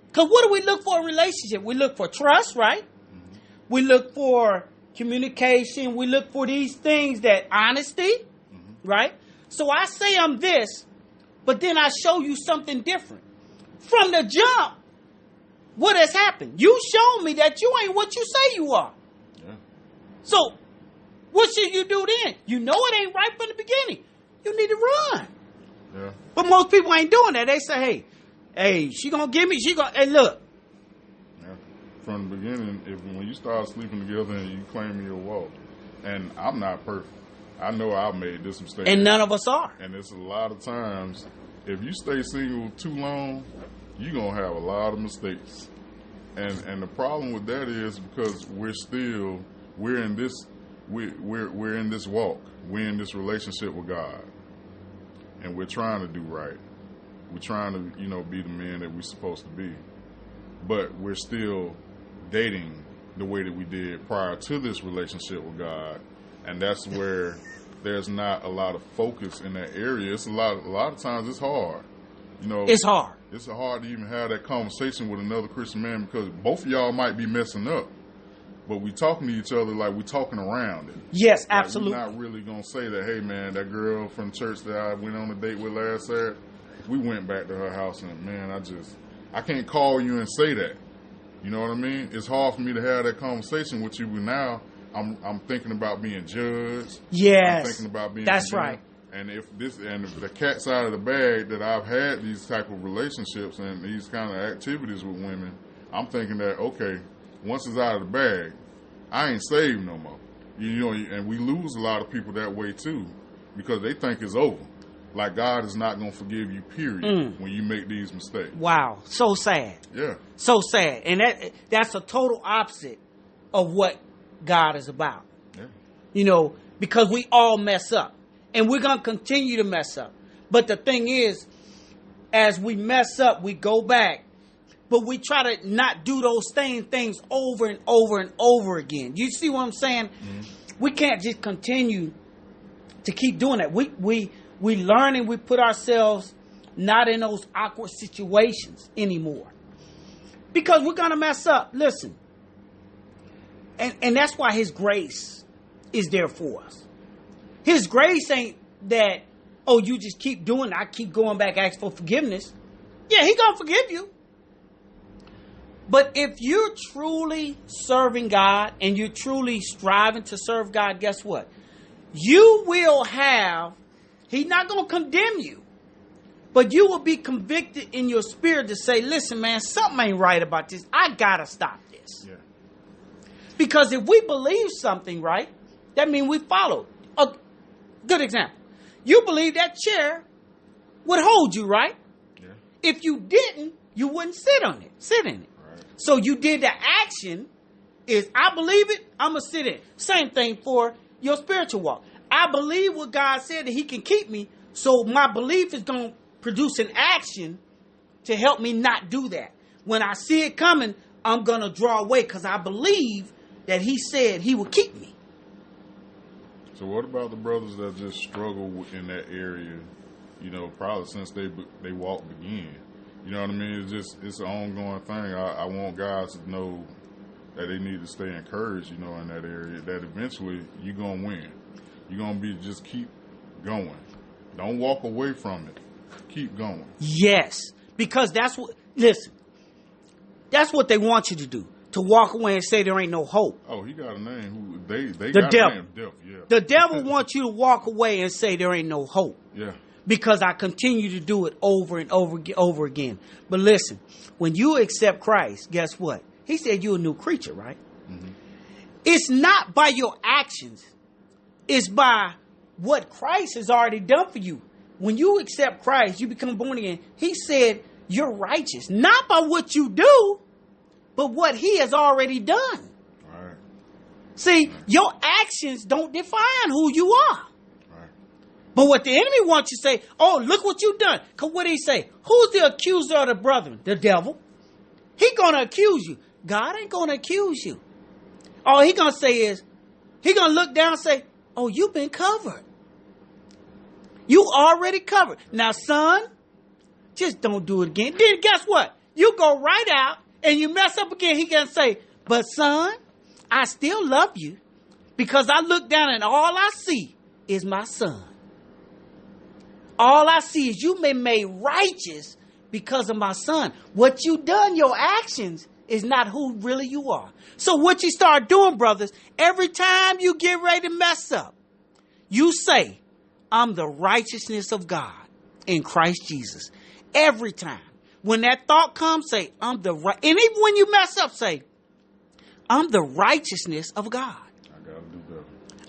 Because what do we look for in a relationship? We look for trust, right? Mm-hmm. We look for communication. We look for these things, that honesty, right? So I say I'm this, but then I show you something different. From the jump, what has happened? You show me that you ain't what you say you are. Yeah. So what should you do then? You know it ain't right from the beginning. You need to run. Yeah. But most people ain't doing that. They say, hey, she gonna give me, hey, look. Yeah. From the beginning, when you start sleeping together and you claim your walk, and I'm not perfect. I know I've made this mistake. And none of us are. And it's a lot of times, if you stay single too long, you're going to have a lot of mistakes. And the problem with that is because we're in this walk. We're in this relationship with God. And we're trying to do right. We're trying to, be the men that we're supposed to be. But we're still dating the way that we did prior to this relationship with God. And that's where there's not a lot of focus in that area. It's a lot of times it's hard. It's hard. It's hard to even have that conversation with another Christian man because both of y'all might be messing up, but we talking to each other like we talking around it. Yes, like absolutely. We're not really going to say that, hey, man, that girl from church that I went on a date with last Saturday, we went back to her house and, man, I can't call you and say that. You know what I mean? It's hard for me to have that conversation with you, but now I'm thinking about being judged. Yes. I'm thinking about being That's condemned. right. And if the cat's out of the bag that I've had these type of relationships and these kind of activities with women, I'm thinking that, okay, once it's out of the bag, I ain't saved no more. And we lose a lot of people that way too because they think it's over. Like God is not going to forgive you, period, when you make these mistakes. Wow. So sad. Yeah. So sad. And that's a total opposite of what God is about. Yeah. Because we all mess up. And we're going to continue to mess up. But the thing is, as we mess up, we go back. But we try to not do those same things over and over and over again. You see what I'm saying? Mm-hmm. We can't just continue to keep doing that. We learn and we put ourselves not in those awkward situations anymore. Because we're going to mess up. Listen. And that's why His grace is there for us. His grace ain't that, oh, you just keep doing it. I keep going back, ask for forgiveness. Yeah, He gonna forgive you. But if you're truly serving God and you're truly striving to serve God, guess what? You will have, He's not gonna condemn you, but you will be convicted in your spirit to say, listen, man, something ain't right about this. I gotta stop this. Yeah. Because if we believe something, right, that means we follow. A good example. You believe that chair would hold you, right? Yeah. If you didn't, you wouldn't sit in it. Right. So you did the action is, I believe it, I'm going to sit in it. Same thing for your spiritual walk. I believe what God said that He can keep me, so my belief is going to produce an action to help me not do that. When I see it coming, I'm going to draw away because I believe that He said He will keep me. So what about the brothers that just struggle in that area, probably since they walk began? You know what I mean? It's an ongoing thing. I want guys to know that they need to stay encouraged, you know, in that area, that eventually you're going to win. You're going to just keep going. Don't walk away from it. Keep going. Yes, because that's what they want you to do. To walk away and say there ain't no hope. Oh, he got a name. They the got devil. a name. Devil, yeah. The devil wants you to walk away and say there ain't no hope. Yeah. Because I continue to do it over and over again. But listen, when you accept Christ, guess what? He said you're a new creature, right? Mm-hmm. It's not by your actions. It's by what Christ has already done for you. When you accept Christ, you become born again. He said you're righteous. Not by what you do, but what he has already done. All right. See, your actions don't define who you are. Right. But what the enemy wants you to say, oh, look what you've done. Because what did he say? Who's the accuser of the brethren? The devil. He going to accuse you. God ain't going to accuse you. All he going to say is, he going to look down and say, oh, you've been covered. You already covered. Now, son, just don't do it again. Then guess what? You go right out and you mess up again. He can say, but son, I still love you because I look down and all I see is my son. All I see is you been made righteous because of my son. What you done, your actions, is not who really you are. So what you start doing, brothers, every time you get ready to mess up, you say, I'm the righteousness of God in Christ Jesus. Every time. When that thought comes, say, I'm the right. And even when you mess up, say, I'm the righteousness of God.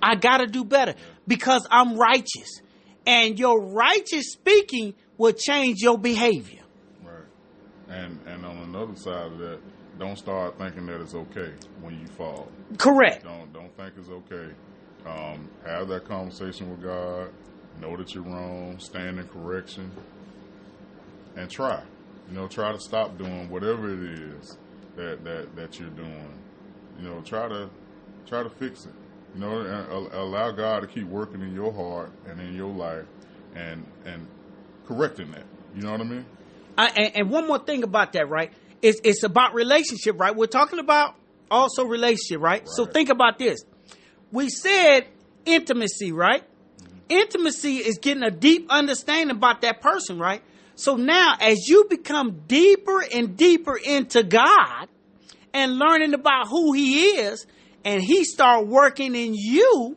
I got to do better because I'm righteous. And your righteous speaking will change your behavior. Right. And on another side of that, don't start thinking that it's okay when you fall. Correct. Don't think it's okay. Have that conversation with God. Know that you're wrong. Stand in correction. And try. Try to stop doing whatever it is that you're doing. Try to fix it. And allow God to keep working in your heart and in your life and correcting that. You know what I mean? And one more thing about that, right? It's about relationship, right? We're talking about also relationship, right? So think about this. We said intimacy, right? Mm-hmm. Intimacy is getting a deep understanding about that person, right? So now as you become deeper and deeper into God and learning about who he is, and he start working in you,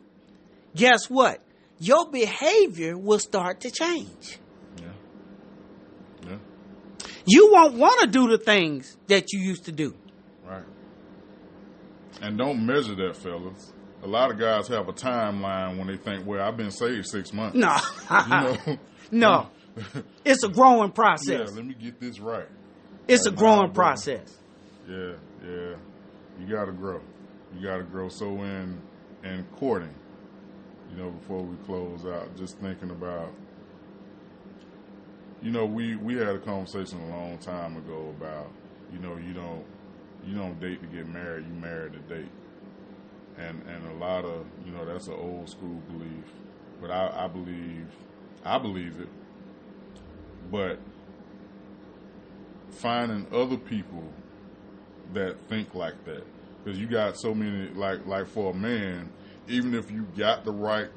guess what? Your behavior will start to change. Yeah. You won't want to do the things that you used to do. Right. And don't measure that, fellas. A lot of guys have a timeline when they think, well, I've been saved 6 months. No. No. It's a growing process. Yeah, let me get this right. It's a growing process. Yeah. You got to grow. You got to grow. So in courting, before we close out, just thinking about, we had a conversation a long time ago about, you don't date to get married, you marry to date. And a lot of, that's an old school belief. But I believe it. But finding other people that think like that. Because you got so many, like for a man, even if you got the right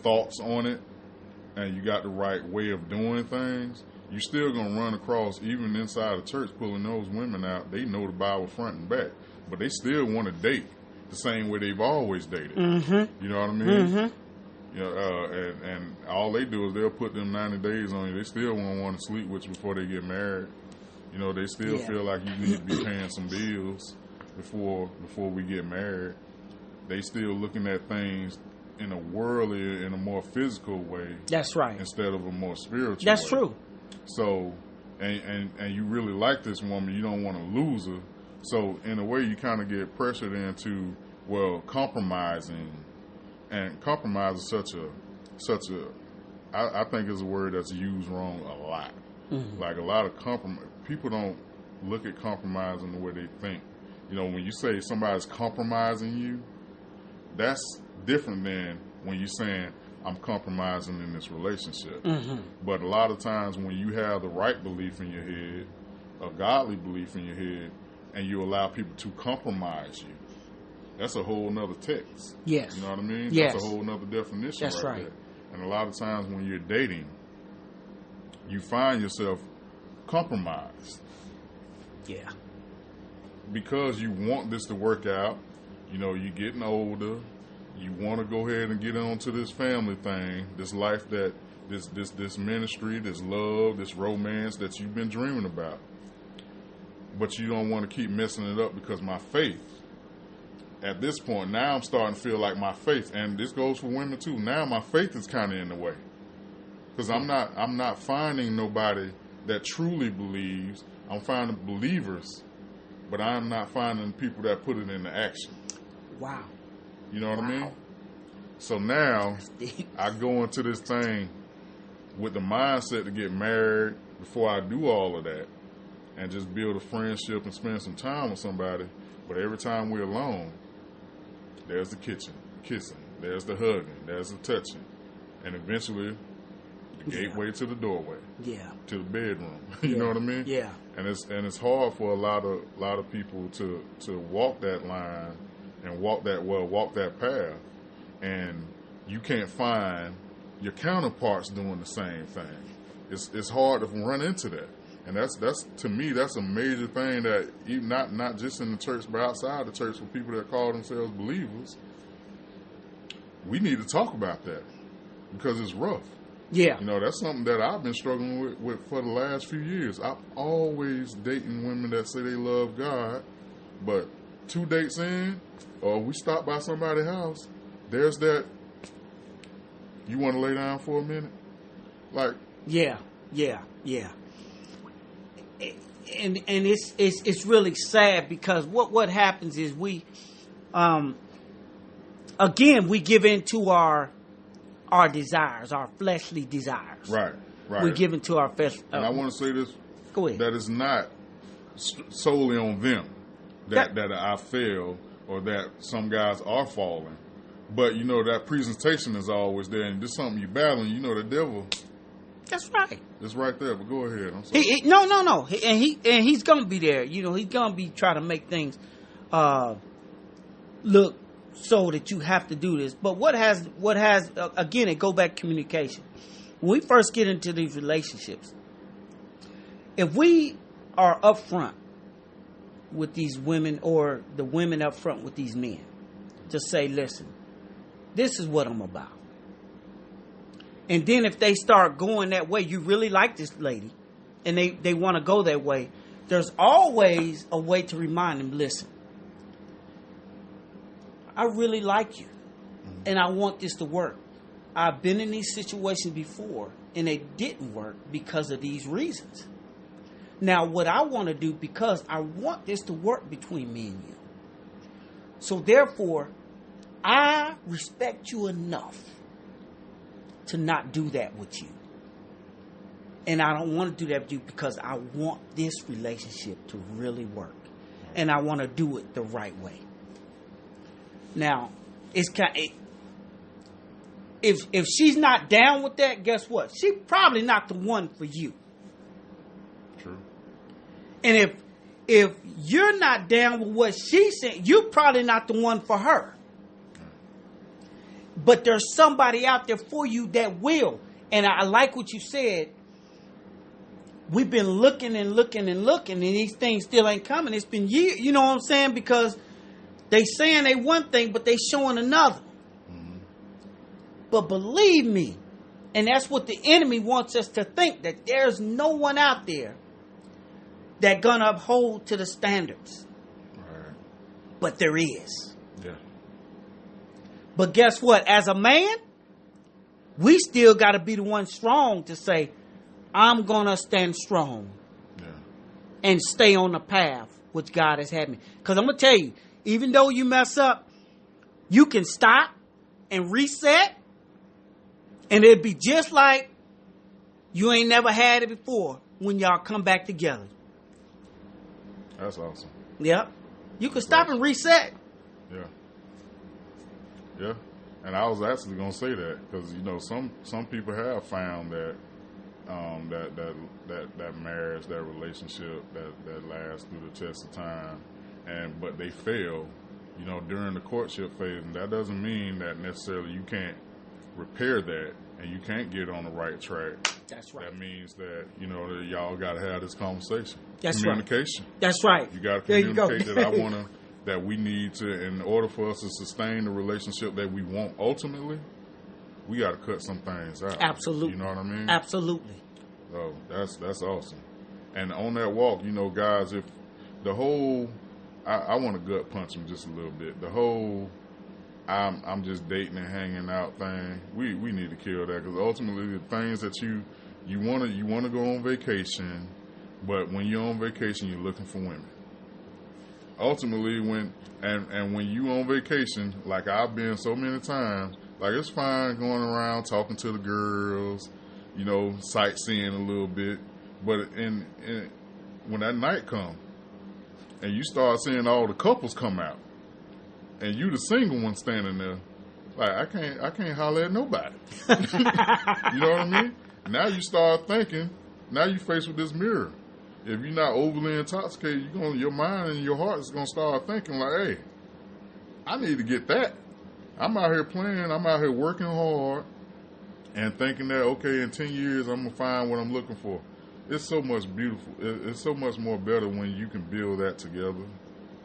thoughts on it and you got the right way of doing things, you're still going to run across, even inside the church, pulling those women out. They know the Bible front and back, but they still want to date the same way they've always dated. Mm-hmm. You know what I mean? Mm-hmm. And all they do is they'll put them 90 days on you. They still won't want to sleep with you before they get married. They still feel like you need to be paying some bills before we get married. They still looking at things in a worldly, in a more physical way. That's right. Instead of a more spiritual That's way. True. So, and you really like this woman, you don't want to lose her. So, in a way, you kind of get pressured into, compromising. And compromise is such a, I think is a word that's used wrong a lot. Mm-hmm. Like a lot of people don't look at compromising the way they think. When you say somebody's compromising you, that's different than when you're saying, I'm compromising in this relationship. Mm-hmm. But a lot of times when you have the right belief in your head, a godly belief in your head, and you allow people to compromise you, that's a whole nother text. Yes. You know what I mean? Yes. That's a whole nother definition. That's right. There. And a lot of times when you're dating, you find yourself compromised. Yeah. Because you want this to work out. You know, you're getting older. You want to go ahead and get on to this family thing, this life that, this ministry, this love, this romance that you've been dreaming about. But you don't want to keep messing it up because my faith, at this point, now I'm starting to feel like my faith, and this goes for women too. Now my faith is kind of in the way because I'm not finding nobody that truly believes. I'm finding believers, but I'm not finding people that put it into action. Wow. You know what I mean? So now I go into this thing with the mindset to get married before I do all of that and just build a friendship and spend some time with somebody. But every time we're alone, there's the kissing, there's the hugging, there's the touching, and eventually the gateway to the doorway, to the bedroom. You know what I mean? Yeah. And it's hard for a lot of people to walk that line and walk that path, and you can't find your counterparts doing the same thing. It's hard to run into that, and that's to me that's a major thing that even not just in the church but outside the church for people that call themselves believers. We need to talk about that because it's rough. Yeah. You know, that's something that I've been struggling with for the last few years. I'm always dating women that say they love God, but 2 dates in, or we stop by somebody's house, there's that, you want to lay down for a minute? Like... Yeah. And it's really sad because what happens is we, again, we give in to our desires, our fleshly desires. Right. We give in to our flesh. And I want to say this. Go ahead. That is not solely on them that I fail or that some guys are falling. But, you know, that presentation is always there. And this is something you're battling. You know, the devil... That's right. It's right there, but go ahead. I'm sorry. No. And he's gonna be there. You know, he's gonna be trying to make things look so that you have to do this. But what has again, it go back to communication. When we first get into these relationships, if we are upfront with these women or the women up front with these men, to say, listen, this is what I'm about. And then if they start going that way, you really like this lady, and they want to go that way, there's always a way to remind them, listen, I really like you, and I want this to work. I've been in these situations before, and they didn't work because of these reasons. Now, what I want to do, because I want this to work between me and you, so therefore, I respect you enough to not do that with you. And I don't want to do that with you because I want this relationship to really work. And I want to do it the right way. Now, it's if she's not down with that, guess what? She's probably not the one for you. True. And if you're not down with what she's saying, you're probably not the one for her. But there's somebody out there for you that will. And I like what you said. We've been looking and these things still ain't coming. It's been years, you know what I'm saying? Because they saying they one thing, but they showing another. Mm-hmm. But believe me, and that's what the enemy wants us to think, that there's no one out there that gonna uphold to the standards. Right. But there is. Yeah. But guess what? As a man, we still got to be the one strong to say, I'm going to stand strong and stay on the path which God has had me. Because I'm going to tell you, even though you mess up, you can stop and reset, and it'll be just like you ain't never had it before when y'all come back together. That's awesome. Yep. You can stop and reset. Yeah. Yeah. And I was actually gonna say that because some people have found that that marriage, that relationship, that lasts through the test of time, but they fail, during the courtship phase, and that doesn't mean that necessarily you can't repair that and you can't get on the right track. That's right. That means that that y'all got to have this conversation. That's communication. Right. That's right. You got to communicate that that we need to, in order for us to sustain the relationship that we want ultimately, we got to cut some things out. Absolutely. You know what I mean? Absolutely. Oh, that's awesome. And on that walk, guys, if the whole, I want to gut punch him just a little bit. The whole, I'm just dating and hanging out thing. We need to kill that, because ultimately the things that you want to go on vacation, but when you're on vacation, you're looking for women. Ultimately, when you on vacation, like I've been so many times, like it's fine going around talking to the girls, sightseeing a little bit, but when that night comes and you start seeing all the couples come out, and you the single one standing there, like I can't holler at nobody. You know what I mean? Now you start thinking. Now you faced with this mirror. If you're not overly intoxicated, your mind and your heart is gonna start thinking like, "Hey, I need to get that. I'm out here playing. I'm out here working hard, and thinking that okay, in 10 years I'm gonna find what I'm looking for." It's so much beautiful. It's so much more better when you can build that together.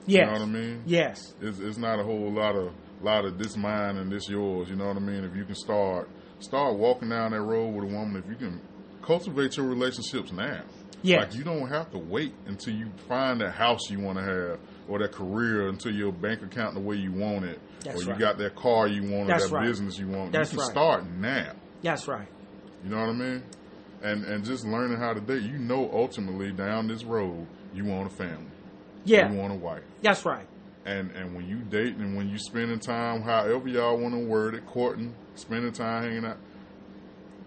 Yes. You know what I mean? Yes. It's not a whole lot of this mine and this yours. You know what I mean? If you can start walking down that road with a woman, if you can cultivate your relationships now. Yes. Like you don't have to wait until you find that house you want to have, or that career, until your bank account the way you want it, That's or you right. got that car you want, or That's that right. business you want. That's you can right. start now. That's right. You know what I mean? And just learning how to date. Ultimately down this road, you want a family. Yeah. You want a wife. That's right. And when you date and when you spending time, however y'all want to word it, courting, spending time hanging out,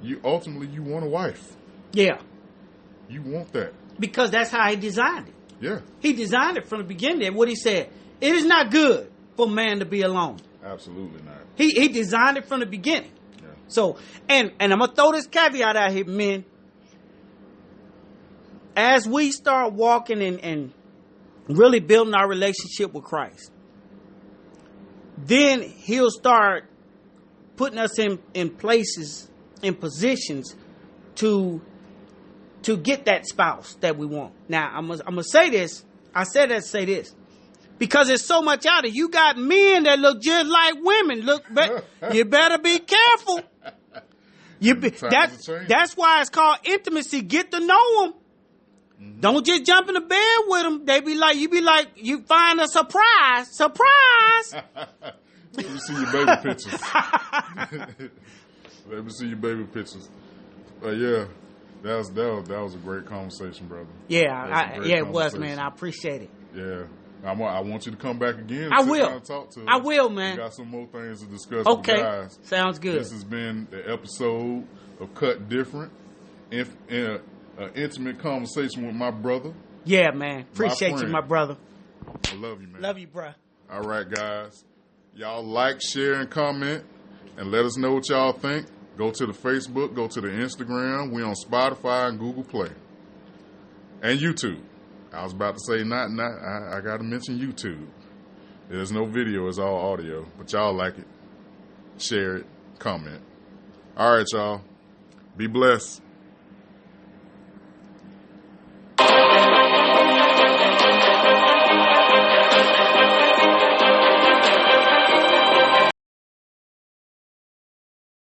you want a wife. Yeah. You want that. Because that's how he designed it. Yeah. He designed it from the beginning. And what he said, it is not good for man to be alone. Absolutely not. He designed it from the beginning. Yeah. So, and I'm going to throw this caveat out here, men. As we start walking and really building our relationship with Christ, then he'll start putting us in places, in positions to get that spouse that we want. Now, I'm gonna say this. I said that to say this. Because there's so much out there. You got men that look just like women. You better be careful. That's why it's called intimacy. Get to know them. Mm-hmm. Don't just jump in the bed with them. You find a surprise. Surprise! Let me see your baby pictures. Let me see your baby pictures. Yeah, that was a great conversation, brother. Yeah, it was, man. I appreciate it. Yeah. I want you to come back again. I will. And talk to us. I will, man. We got some more things to discuss with Okay. guys. Sounds good. This has been the episode of Cut Different. An intimate conversation with my brother. Yeah, man. Appreciate you, my brother. I love you, man. Love you, bruh. All right, guys. Y'all like, share, and comment, and let us know what y'all think. Go to the Facebook, go to the Instagram. We on Spotify and Google Play. And YouTube. I was about to say I got to mention YouTube. There's no video, it's all audio. But y'all like it. Share it. Comment. All right, y'all. Be blessed.